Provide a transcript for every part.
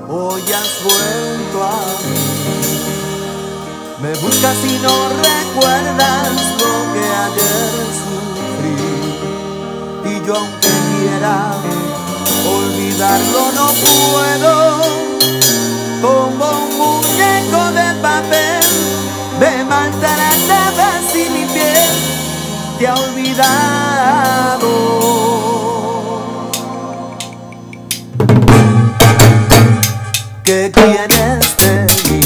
Hoy has vuelto a mí. Me buscas y no recuerdas lo que ayer sufrí. Y yo aunque quiera olvidarlo no puedo. Como un muñeco de papel me maltratabas y mi piel te ha olvidado. ¿Qué quieres de mí?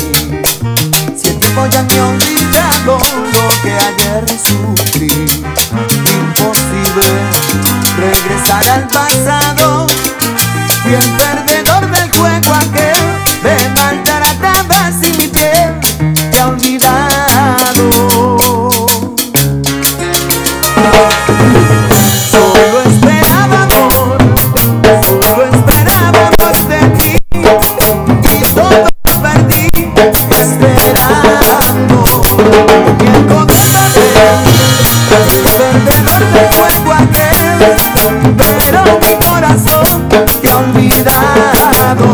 Si el tiempo ya me ha olvidado lo que ayer sufrí. Imposible regresar al pasado. Fui el perdedor del juego aquel. Me maltratabas y mi piel te ha olvidado. Solo esperaba amor, solo esperaba amor de ti. Y todo lo perdí esperando. Muñeco de papel, el perdedor del juego aquel. Pero mi corazón te ha olvidado.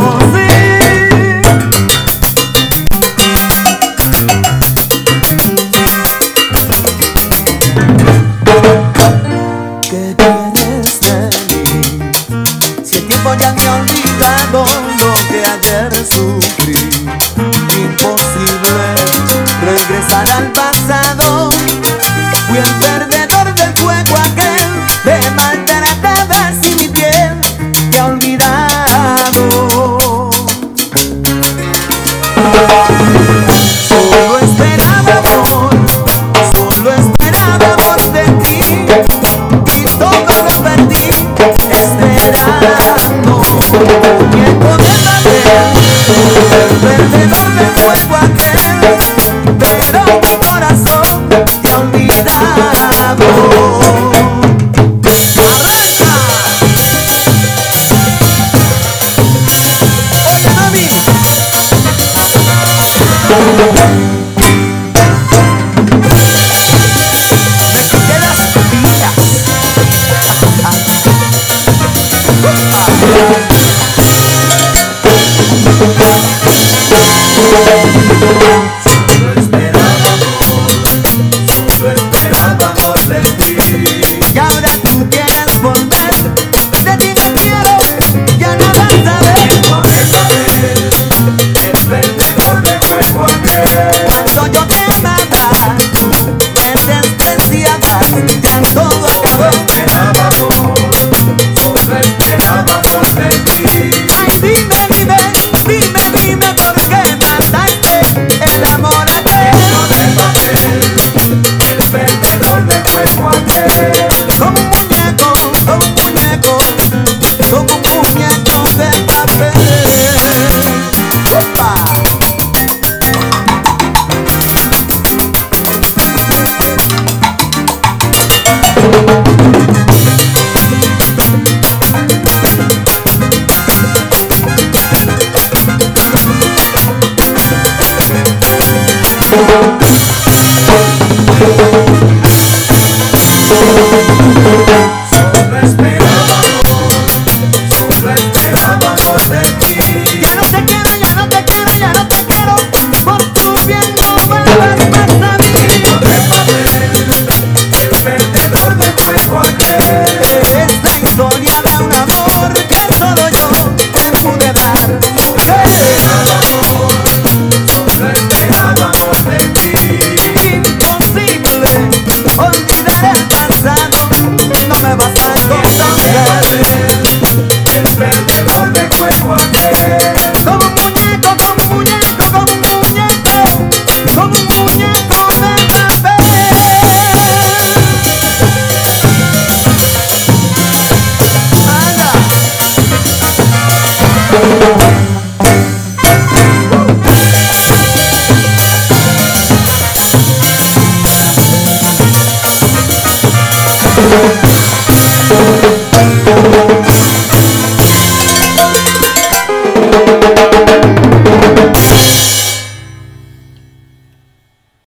¿Qué quieres de mí? Si el tiempo ya me ha olvidado lo que ayer sufrí. Imposible regresar al pasado. Fui el perdedor del juego aquel. Me maltratabas y mi piel te ha olvidado. Solo esperaba amor, solo esperaba amor de ti. Y todo lo perdí esperando. Muñeco de papel, el perdedor del juego aquel. Pero mi corazón te ha olvidado. ¡Arranca! Oye, mami. Me quité las pilas. Solo esperaba amor de ti. Y ahora tú quieres volver. De ti no quiero ya nada saber. El perdedor de juego aquel. Cuando yo te amaba, tú me despreciabas. Ya todo acabó. Solo esperaba amor de ti. Ay, dime, dime, dime, dime por qué mataste el amor aquel. El perdedor de juego aquel. Como un muñeco, como un muñeco, como un muñeco de papel. ¡Opa!